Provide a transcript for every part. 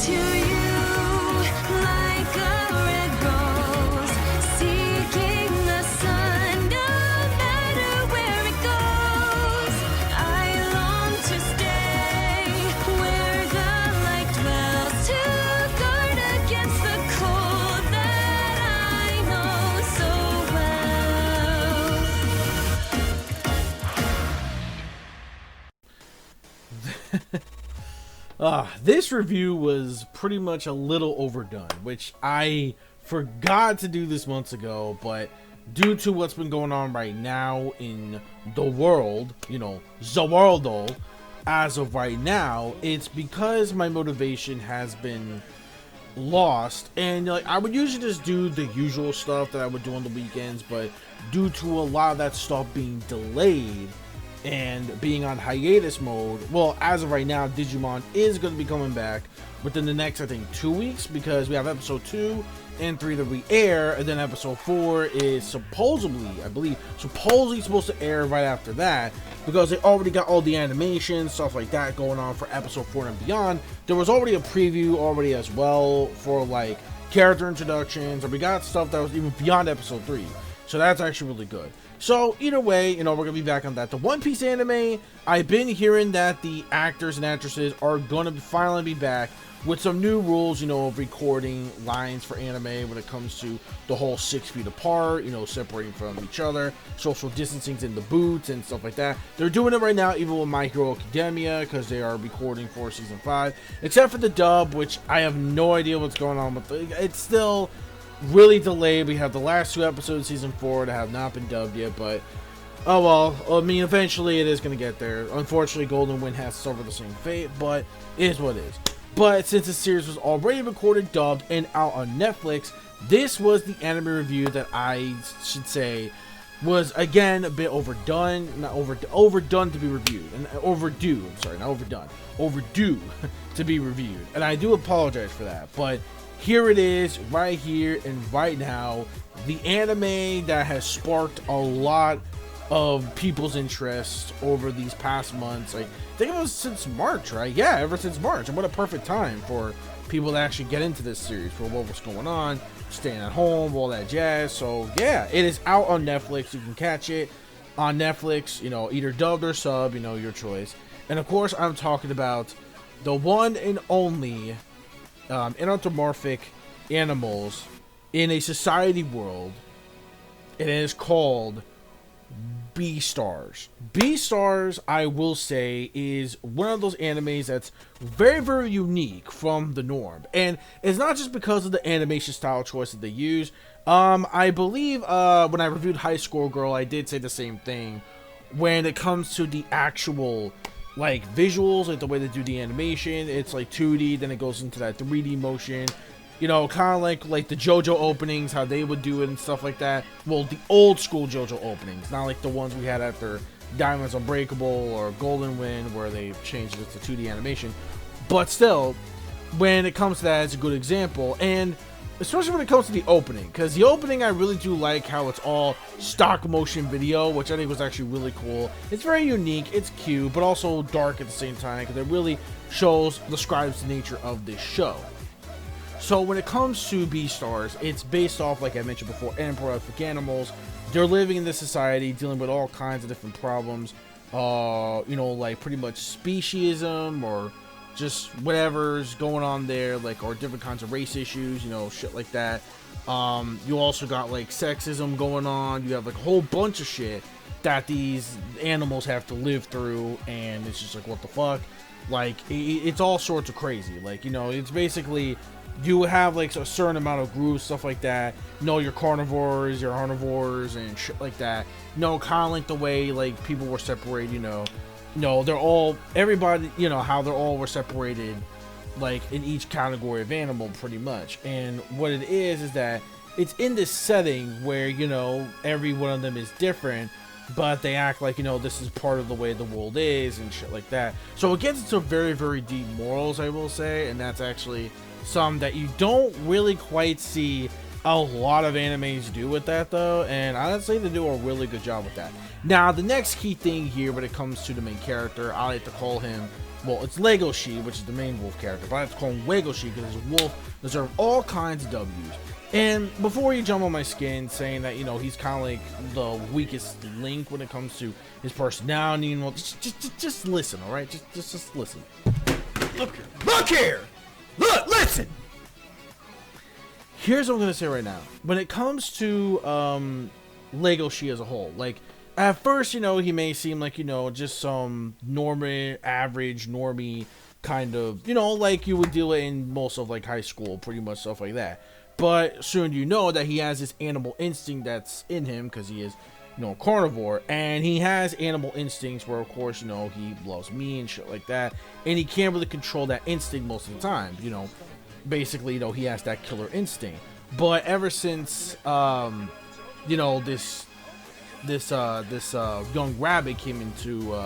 to you like a red rose, seeking the sun no matter where it goes. I long to stay where the light dwells, to guard against the cold that I know so well. This review was pretty much a little overdone, which I forgot to do this months ago, but due to what's been going on right now in the world, you know, the as of right now, it's because my motivation has been lost. And like, I would usually just do the usual stuff that I would do on the weekends, but due to a lot of that stuff being delayed and being on hiatus mode, well, as of right now, Digimon is going to be coming back within the next, I think, 2 weeks, because we have episode 2 and 3 that we air, and then episode 4 is supposedly supposed to air right after that, because they already got all the animation stuff like that going on for episode 4 and beyond. There was already a preview already as well for like character introductions, or we got stuff that was even beyond episode 3, so that's actually really good. So either way, you know, we're gonna be back on that. The One Piece anime, I've been hearing that the actors and actresses are gonna finally be back with some new rules, you know, of recording lines for anime when it comes to the whole 6 feet apart, you know, separating from each other, social distancing's in the booths and stuff like that. They're doing it right now, even with My Hero Academia, because they are recording for season 5, except for the dub, which I have no idea what's going on with. It's still really delayed. We have the last 2 episodes of season 4 that have not been dubbed yet, but oh well. I mean, eventually it is going to get there. Unfortunately, Golden Wind has to suffer the same fate, but it is what it is. But since the series was already recorded, dubbed, and out on Netflix, this was the anime review that I should say was, again, a bit overdone. Not overdone to be reviewed. And overdue. I'm sorry, not overdone. Overdue to be reviewed. And I do apologize for that. But here it is, right here and right now. The anime that has sparked a lot of people's interest over these past months. I think it was since March, right? Yeah, ever since March. And what a perfect time for people to actually get into this series, for what was going on, staying at home, all that jazz. So yeah, it is out on Netflix. You can catch it on Netflix, you know, either dubbed or sub, you know, your choice. And of course, I'm talking about the one and only anthropomorphic animals in a society world. It is called Beastars. Beastars, I will say, is one of those animes that's very, very unique from the norm. And it's not just because of the animation style choice that they use. I believe when I reviewed High School Girl, I did say the same thing when it comes to the actual like visuals, like the way they do the animation. It's like 2D, then it goes into that 3D motion. You know, kind of like the JoJo openings, how they would do it and stuff like that. Well, the old school JoJo openings, not like the ones we had after Diamonds Unbreakable or Golden Wind, where they changed it to 2D animation. But still, when it comes to that, it's a good example. And especially when it comes to the opening, because the opening, I really do like how it's all stock motion video, which I think was actually really cool. It's very unique, it's cute, but also dark at the same time, because it really describes the nature of this show. So when it comes to Beastars, it's based off, like I mentioned before, anthropomorphic animals. They're living in this society, dealing with all kinds of different problems. You know, like pretty much speciesism, or just whatever's going on there, like, or different kinds of race issues, you know, shit like that. You also got like sexism going on. You have like a whole bunch of shit that these animals have to live through, and it's just like, what the fuck? Like, it's all sorts of crazy. Like, you know, it's basically, you have like a certain amount of groups, stuff like that. You know, your carnivores, your omnivores, and shit like that. You know, kind of like the way like people were separated, you know. No, they're all, everybody, you know, how they're all were separated, like, in each category of animal, pretty much. And what it is that it's in this setting where, you know, every one of them is different, but they act like, you know, this is part of the way the world is, and shit like that. So it gets into very, very deep morals, I will say, and that's actually some that you don't really quite see a lot of animes do with that, though, and I'd say they do a really good job with that. Now, the next key thing here when it comes to the main character, I like to call him well, it's Legoshi, which is the main wolf character, but I have to call him Legoshi because his wolf deserves all kinds of W's. And before you jump on my skin saying that, you know, he's kind of like the weakest link when it comes to his personality, you know, just listen, all right? Just listen. Look here! Look, listen! Here's what I'm gonna say right now. When it comes to Legoshi as a whole, like, at first, you know, he may seem like, you know, just some average normie kind of, you know, like you would deal in most of like high school, pretty much stuff like that. But soon you know that he has this animal instinct that's in him because he is, you know, a carnivore, and he has animal instincts where, of course, you know, he loves me and shit like that, and he can't really control that instinct most of the time. You know, basically, you know, he has that killer instinct. But ever since, you know, this young rabbit came into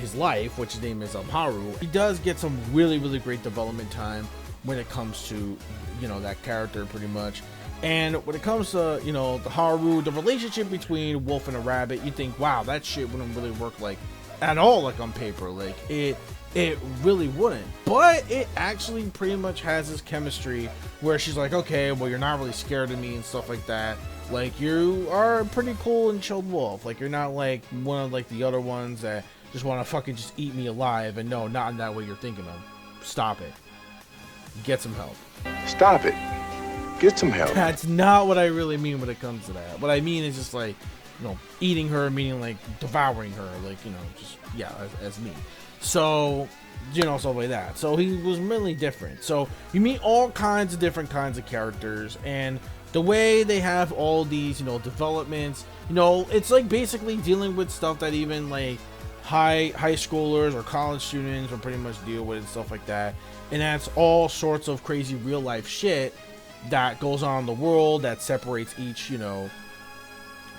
his life, which his name is Haru, he does get some really great development time when it comes to, you know, that character pretty much. And when it comes to, you know, the Haru, the relationship between wolf and a rabbit, you think, wow, that shit wouldn't really work like at all, like on paper. Like it really wouldn't. But it actually pretty much has this chemistry where she's like, okay, well, you're not really scared of me and stuff like that. Like, you are a pretty cool and chilled wolf. Like, you're not like one of like the other ones that just want to fucking just eat me alive. And no, not in that way you're thinking of. Stop it. Get some help. Stop it. Get some help. That's not what I really mean when it comes to that. What I mean is just like, you know, eating her, meaning like devouring her, like, you know, just, yeah, as me. So, you know, stuff like that. So he was really different. So you meet all kinds of different kinds of characters, and the way they have all these, you know, developments, you know, it's like basically dealing with stuff that even like high schoolers or college students will pretty much deal with and stuff like that. And that's all sorts of crazy real life shit that goes on in the world that separates each, you know,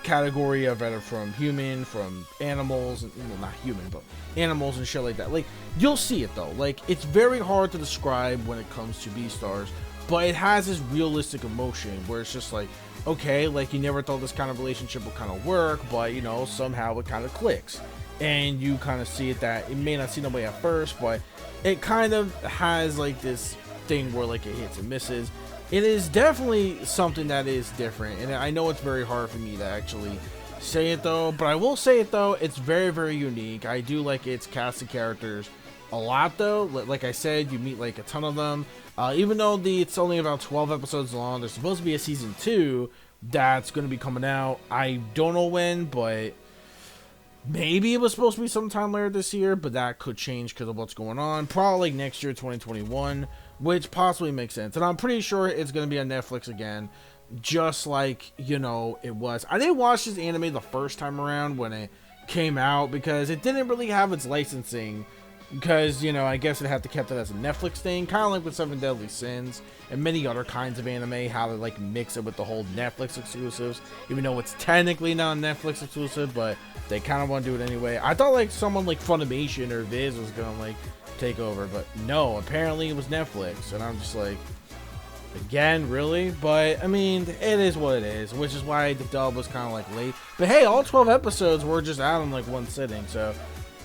category of either from human, from animals, well, not human, but animals and shit like that. Like, you'll see it though. Like, it's very hard to describe when it comes to Beastars, but it has this realistic emotion where it's just like, okay, like, you never thought this kind of relationship would kind of work, but, you know, somehow it kind of clicks. And you kind of see it that it may not seem that way at first, but it kind of has like this thing where like it hits and misses. It is definitely something that is different, and I know it's very hard for me to actually say it though, but I will say it though, it's very unique. I do like its cast of characters a lot though. Like I said, you meet like a ton of them. Even though it's only about 12 episodes long, there's supposed to be a season 2 that's going to be coming out. I don't know when, but maybe it was supposed to be sometime later this year, but that could change because of what's going on. Probably like next year, 2021, which possibly makes sense. And I'm pretty sure it's going to be on Netflix again, just like, you know, it was. I didn't watch this anime the first time around when it came out because it didn't really have its licensing, because, you know, I guess it had to kept it as a Netflix thing, kind of like with Seven Deadly Sins and many other kinds of anime, how they like mix it with the whole Netflix exclusives, even though it's technically not a Netflix exclusive, but they kind of want to do it anyway. I thought like someone like Funimation or Viz was gonna like take over, but no, apparently it was Netflix, and I'm just like, again, really? But I mean, it is what it is, which is why the dub was kind of like late. But hey, all 12 episodes were just out in like one sitting, so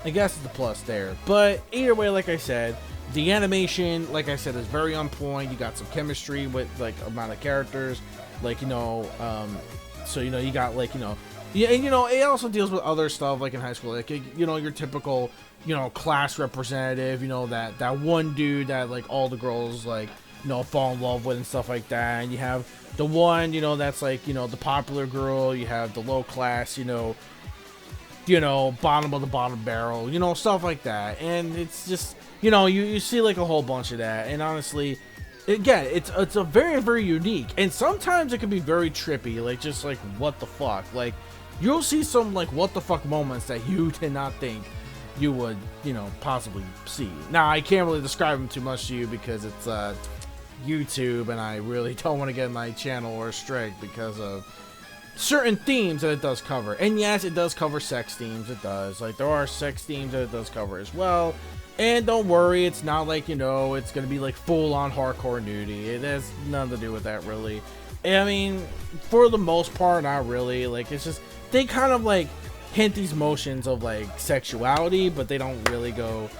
I guess it's a plus there. But either way, like I said, the animation, like I said, is very on point. You got some chemistry with like amount of characters, like, you know, so, you know, you got like, you know, yeah, and, you know, it also deals with other stuff like in high school, like, you know, your typical, you know, class representative, you know, that one dude that like all the girls like, you know, fall in love with and stuff like that. And you have the one, you know, that's like, you know, the popular girl. You have the low class, you know, bottom of the bottom barrel, you know, stuff like that. And it's just, you know, you see like a whole bunch of that. And honestly, again, it's a very unique, and sometimes it can be very trippy, like just like what the fuck, like you'll see some like what the fuck moments that you did not think you would, you know, possibly see. Now, I can't really describe them too much to you because it's YouTube, and I really don't want to get my channel or strike because of certain themes that it does cover. And yes, it does cover sex themes. It does, like, there are sex themes that it does cover as well. And don't worry, it's not like, you know, it's gonna be like full-on hardcore nudity. It has nothing to do with that, really. I mean, for the most part, not really. Like, it's just, they kind of like hint these motions of like sexuality, but they don't really go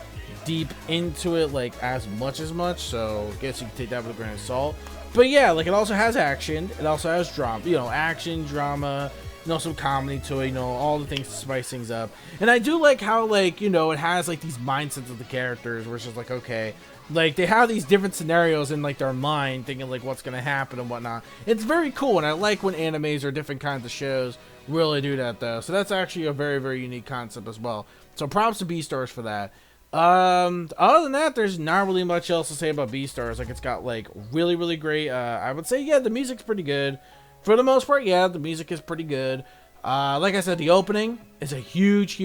deep into it like as much. So I guess you can take that with a grain of salt. But yeah, like it also has action, it also has drama, you know, action, drama, you know, some comedy to it, you know, all the things to spice things up. And I do like how, like, you know, it has like these mindsets of the characters where it's just like, okay, like they have these different scenarios in like their mind thinking like what's gonna happen and whatnot. It's very cool, and I like when animes or different kinds of shows really do that though. So that's actually a very, very unique concept as well. So props to Beastars for that. Other than that, there's not really much else to say about Beastars. Like, it's got like really, really great, I would say, yeah, the music's pretty good for the most part. Yeah, the music is pretty good. Like I said, the opening is a huge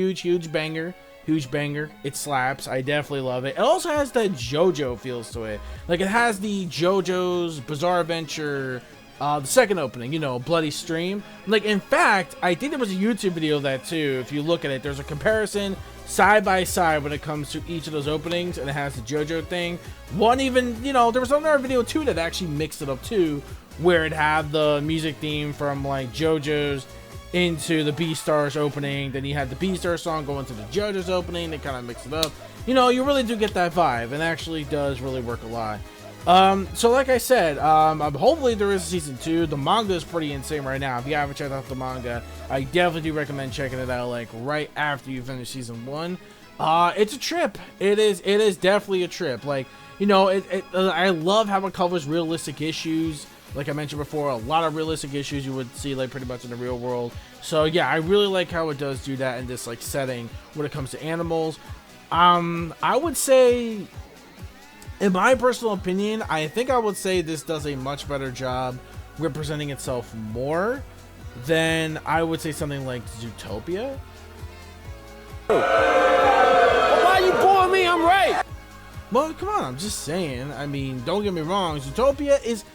banger. It slaps. I definitely love it. It also has that JoJo feels to it. Like, it has the JoJo's Bizarre Adventure, the second opening, you know, Bloody Stream. Like, in fact, I think there was a YouTube video of that too. If you look at it, there's a comparison side by side when it comes to each of those openings, and it has the JoJo thing. One even, you know, there was another video too that actually mixed it up too, where it had the music theme from like JoJo's into the Beastars opening, then you had the Beastars song go into the JoJo's opening. They kind of mix it up. You know, you really do get that vibe, and actually does really work a lot. So like I said, hopefully there is a season 2. The manga is pretty insane right now. If you haven't checked out the manga, I definitely do recommend checking it out like right after you finish season 1. It's a trip. It is definitely a trip. Like, you know, I love how it covers realistic issues. Like I mentioned before, a lot of realistic issues you would see like pretty much in the real world. So yeah, I really like how it does do that in this like setting when it comes to animals. I would say, in my personal opinion, I think I would say this does a much better job representing itself more than I would say something like Zootopia. Well, why you boring me? I'm right. Well, come on, I'm just saying. I mean, don't get me wrong. Zootopia is...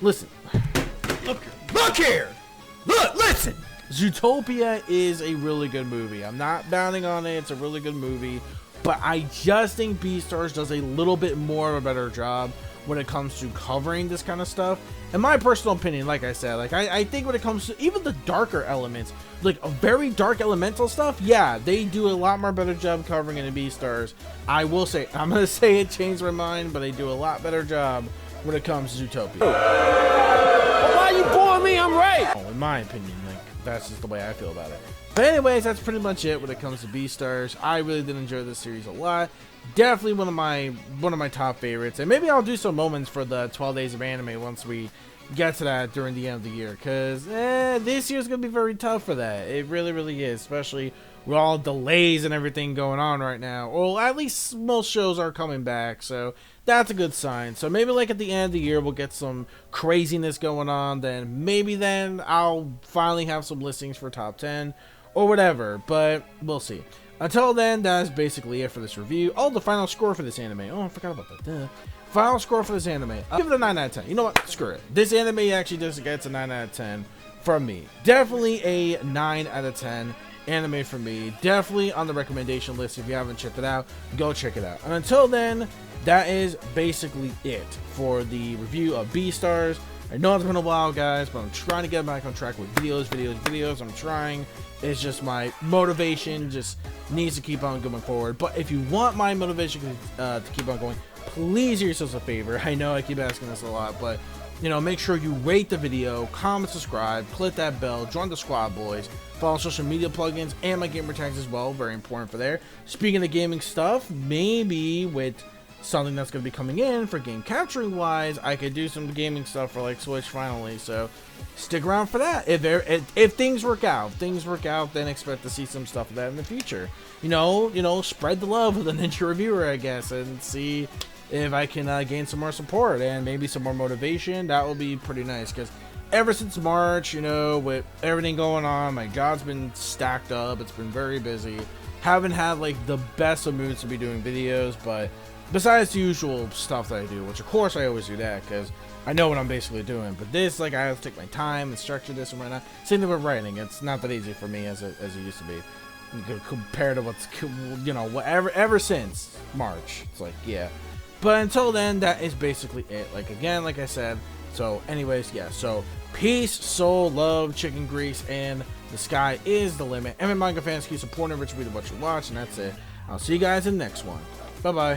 Listen. Look here. Look, listen. Zootopia is a really good movie. I'm not bounding on it. It's a really good movie. But I just think Beastars does a little bit more of a better job when it comes to covering this kind of stuff. In my personal opinion, like I said, like I think when it comes to even the darker elements, like a very dark elemental stuff, yeah, they do a lot more better job covering it in Beastars. I will say, I'm going to say it changed my mind, but they do a lot better job when it comes to Zootopia. Well, why you boring me? I'm right. Oh, in my opinion, like that's just the way I feel about it. But anyways, that's pretty much it when it comes to Beastars. I really did enjoy this series a lot. Definitely one of my top favorites. And maybe I'll do some moments for the 12 days of anime once we get to that during the end of the year. Because this year's going to be very tough for that. It really, really is. Especially with all delays and everything going on right now. Well, at least most shows are coming back. So that's a good sign. So maybe like at the end of the year we'll get some craziness going on. Then I'll finally have some listings for top 10. Or whatever, but we'll see. Until then, that's basically it for this review. Oh, the final score for this anime. Oh, I forgot about that. Final score for this anime. I'll give it a 9 out of 10. You know what? Screw it. This anime actually just gets a 9 out of 10 from me. Definitely a 9 out of 10 anime for me. Definitely on the recommendation list. If you haven't checked it out, go check it out. And until then, that is basically it for the review of Beastars. I know it's been a while, guys, but I'm trying to get back on track with videos. I'm trying. It's just my motivation just needs to keep on going forward. But if you want my motivation to keep on going, please do yourselves a favor. I know I keep asking this a lot, but you know, make sure you rate the video, comment, subscribe, click that bell, join the squad, boys. Follow social media plugins and my gamer tags as well. Very important for there. Speaking of gaming stuff, maybe with something that's going to be coming in for game capturing wise, I could do some gaming stuff for like Switch finally. So stick around for that. If things work out, then expect to see some stuff of that in the future. You know, spread the love with a Ninja Reviewer, I guess, and see if I can gain some more support and maybe some more motivation. That would be pretty nice, because ever since March, you know, with everything going on, my job's been stacked up. It's been very busy. Haven't had like the best of moods to be doing videos, but besides the usual stuff that I do, which of course I always do that because I know what I'm basically doing. But this, like, I have to take my time and structure this and whatnot. Same thing with writing. It's not that easy for me as it used to be. Compared to what's, you know, whatever, ever since March. It's like, yeah. But until then, that is basically it. Like, again, like I said, So anyways, yeah, so peace, soul, love, chicken grease, and the sky is the limit. And manga fans, keep supporting Rich Read what you watch, and that's it. I'll see you guys in the next one. Bye bye.